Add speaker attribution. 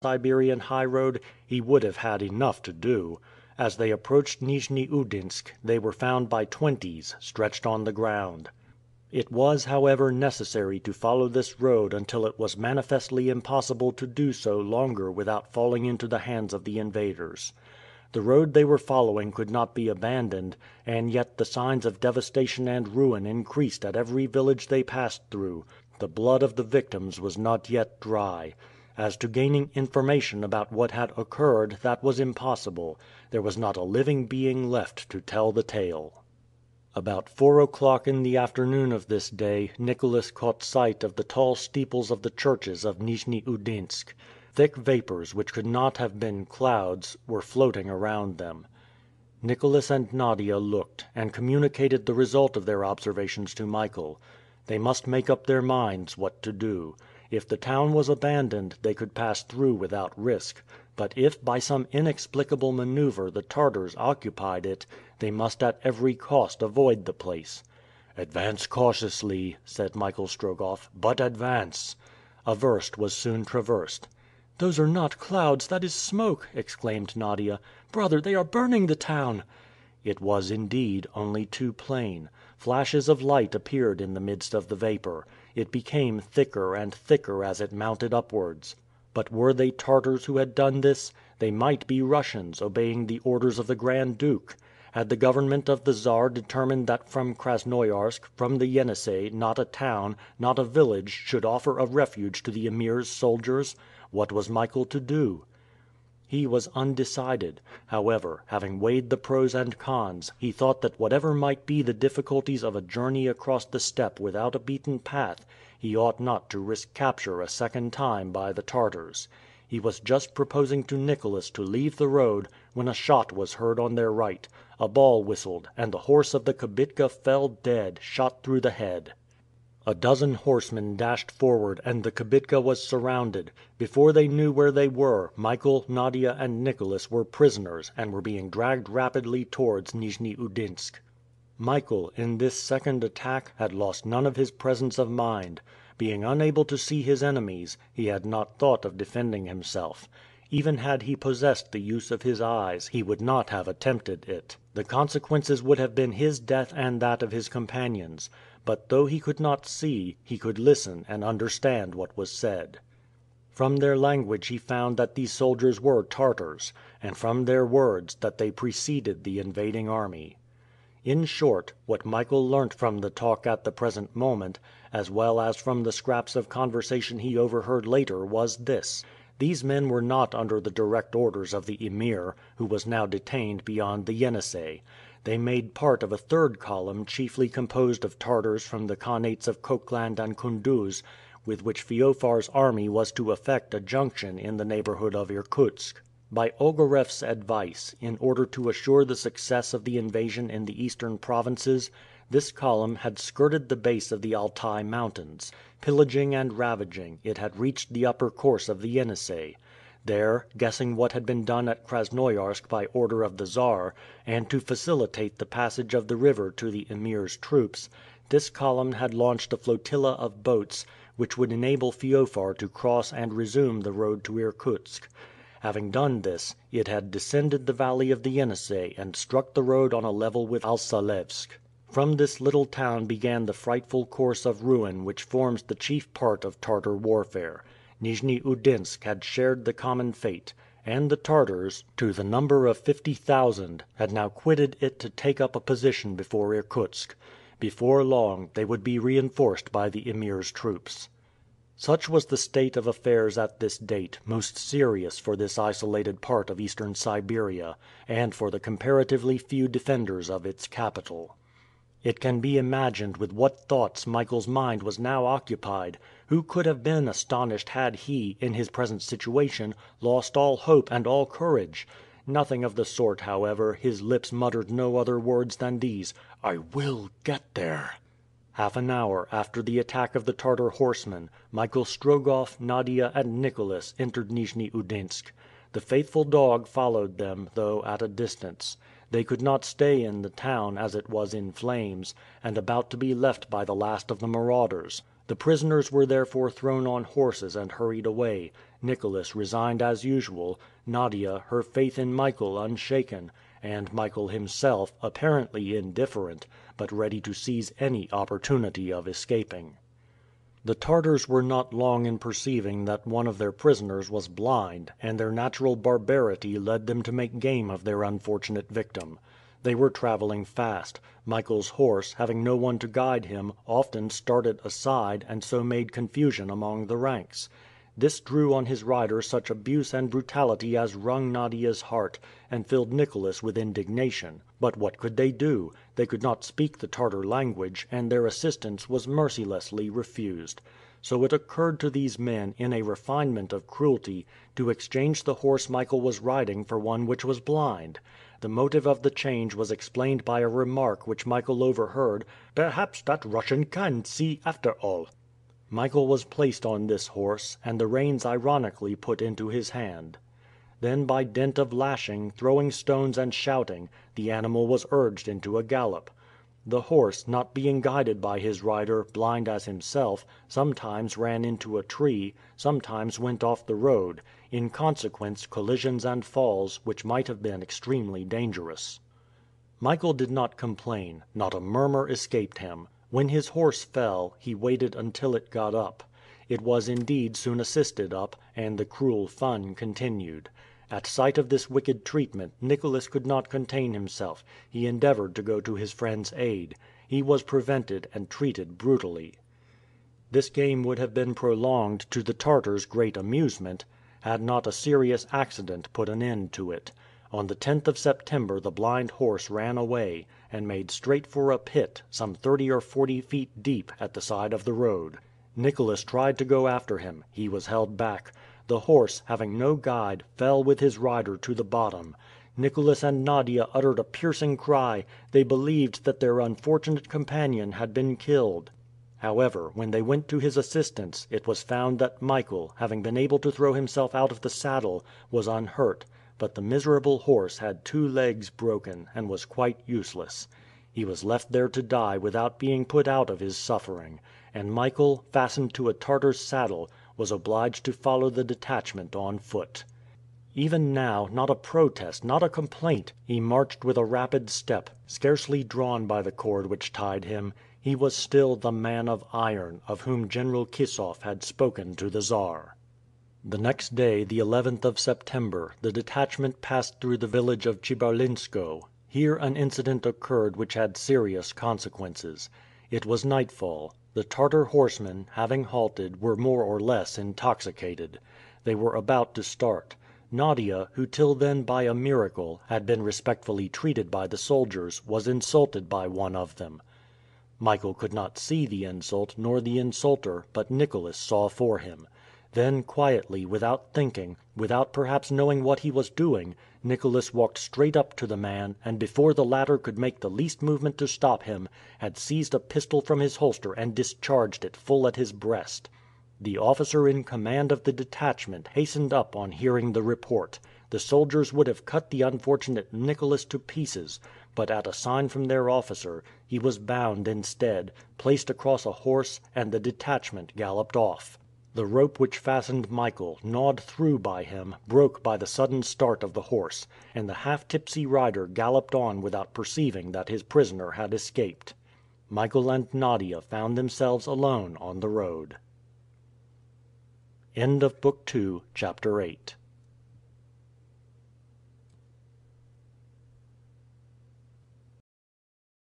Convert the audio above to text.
Speaker 1: Siberian highroad, he would have had enough to do. As they approached Nijni Udinsk, they were found by twenties, stretched on the ground. It was, however, necessary to follow this road until it was manifestly impossible to do so longer without falling into the hands of the invaders. The road they were following could not be abandoned, and yet the signs of devastation and ruin increased at every village they passed through. The blood of the victims was not yet dry. As to gaining information about what had occurred, that was impossible. There was not a living being left to tell the tale. About 4 o'clock in the afternoon of this day, Nicholas caught sight of the tall steeples of the churches of Nijni Udinsk. Thick vapors, which could not have been clouds, were floating around them. Nicholas and Nadia looked, and communicated the result of their observations to Michael. They must make up their minds what to do. If the town was abandoned, they could pass through without risk; but if by some inexplicable maneuver the Tartars occupied it, they must at every cost avoid the place. "Advance cautiously," said Michael Strogoff, "but advance." A verst was soon traversed. "Those are not clouds, that is smoke!" exclaimed Nadia. "Brother, they are burning the town!" It was, indeed, only too plain. Flashes of light appeared in the midst of the vapor. It became thicker and thicker as it mounted upwards. But were they Tartars who had done this? They might be Russians, obeying the orders of the Grand Duke. Had the government of the Czar determined that from Krasnoiarsk, from the Yenisei, not a town, not a village should offer a refuge to the Emir's soldiers? What was Michael to do? He was undecided. However, having weighed the pros and cons, he thought that whatever might be the difficulties of a journey across the steppe without a beaten path, he ought not to risk capture a second time by the Tartars. He was just proposing to Nicholas to leave the road, when a shot was heard on their right. A ball whistled, and the horse of the kibitka fell dead, shot through the head. A dozen horsemen dashed forward, and the kibitka was surrounded. Before they knew where they were, Michael, Nadia, and Nicholas were prisoners, and were being dragged rapidly towards Nijni Udinsk. Michael, in this second attack, had lost none of his presence of mind. Being unable to see his enemies, he had not thought of defending himself. Even had he possessed the use of his eyes, he would not have attempted it. The consequences would have been his death and that of his companions. But though he could not see, he could listen and understand what was said. From their language he found that these soldiers were Tartars, and from their words that they preceded the invading army. In short, what Michael learnt from the talk at the present moment, as well as from the scraps of conversation he overheard later, was this: these men were not under the direct orders of the Emir, who was now detained beyond the Yenisei. They made part of a third column chiefly composed of Tartars from the Khanats of Khokland and Kunduz, with which Feofar's army was to effect a junction in the neighborhood of Irkutsk. By Ogareff's advice, in order to assure the success of the invasion in the eastern provinces, this column had skirted the base of the Altai Mountains. Pillaging and ravaging, it had reached the upper course of the Yenisei. There, guessing what had been done at Krasnoiarsk by order of the Czar, and to facilitate the passage of the river to the Emir's troops, this column had launched a flotilla of boats, which would enable Feofar to cross and resume the road to Irkutsk. Having done this, it had descended the valley of the Yenisei and struck the road on a level with Alsalevsk. From this little town began the frightful course of ruin which forms the chief part of Tartar warfare. Nijni Udinsk had shared the common fate, and the Tartars, to the number of 50,000, had now quitted it to take up a position before Irkutsk. Before long, they would be reinforced by the Emir's troops. Such was the state of affairs at this date, most serious for this isolated part of eastern Siberia, and for the comparatively few defenders of its capital. It can be imagined with what thoughts Michael's mind was now occupied. Who could have been astonished had he, in his present situation, lost all hope and all courage? Nothing of the sort, however, his lips muttered no other words than these: "I will get there!" Half an hour after the attack of the Tartar horsemen, Michael Strogoff, Nadia, and Nicholas entered Nijni Udinsk. The faithful dog followed them, though at a distance. They could not stay in the town, as it was in flames, and about to be left by the last of the marauders. The prisoners were therefore thrown on horses and hurried away, Nicholas resigned as usual, Nadia, her faith in Michael unshaken, and Michael himself, apparently indifferent, but ready to seize any opportunity of escaping. The Tartars were not long in perceiving that one of their prisoners was blind, and their natural barbarity led them to make game of their unfortunate victim. They were traveling fast. Michael's horse, having no one to guide him, often started aside, and so made confusion among the ranks. This drew on his rider such abuse and brutality as wrung Nadia's heart, and filled Nicholas with indignation. But what could they do? They could not speak the Tartar language, and their assistance was mercilessly refused. So it occurred to these men, in a refinement of cruelty, to exchange the horse Michael was riding for one which was blind. The motive of the change was explained by a remark which Michael overheard: "Perhaps that Russian can see after all." Michael was placed on this horse, and the reins ironically put into his hand. Then by dint of lashing, throwing stones and shouting, the animal was urged into a gallop. The horse, not being guided by his rider, blind as himself, sometimes ran into a tree, sometimes went off the road, in consequence collisions and falls, which might have been extremely dangerous. Michael did not complain, not a murmur escaped him. When his horse fell, he waited until it got up. It was indeed soon assisted up, and the cruel fun continued. At sight of this wicked treatment, Nicholas could not contain himself. He endeavored to go to his friend's aid. He was prevented, and treated brutally. This game would have been prolonged, to the Tartars' great amusement, had not a serious accident put an end to it. On the 10th of September the blind horse ran away, and made straight for a pit, some 30 or 40 feet deep, at the side of the road. Nicholas tried to go after him. He was held back. The horse, having no guide, fell with his rider to the bottom. Nicholas and Nadia uttered a piercing cry. They believed that their unfortunate companion had been killed. However, when they went to his assistance, it was found that Michael, having been able to throw himself out of the saddle, was unhurt, but the miserable horse had 2 legs broken, and was quite useless. He was left there to die without being put out of his suffering, and Michael, fastened to a Tartar's saddle, was obliged to follow the detachment on foot. Even now, not a protest, not a complaint, he marched with a rapid step, scarcely drawn by the cord which tied him. He was still the man of iron, of whom General Kissoff had spoken to the Czar. The next day, the 11th of September, the detachment passed through the village of Chibarlinsko. Here an incident occurred which had serious consequences. It was nightfall. The Tartar horsemen, having halted, were more or less intoxicated. They were about to start. Nadia, who till then by a miracle had been respectfully treated by the soldiers, was insulted by one of them. Michael could not see the insult, nor the insulter, but Nicholas saw for him. Then quietly, without thinking, without perhaps knowing what he was doing, Nicholas walked straight up to the man, and before the latter could make the least movement to stop him, had seized a pistol from his holster and discharged it full at his breast. The officer in command of the detachment hastened up on hearing the report. The soldiers would have cut the unfortunate Nicholas to pieces, but at a sign from their officer, he was bound instead, placed across a horse, and the detachment galloped off. The rope which fastened Michael, gnawed through by him, broke by the sudden start of the horse, and the half-tipsy rider galloped on without perceiving that his prisoner had escaped. Michael and Nadia found themselves alone on the road. End of Book 2, Chapter 8.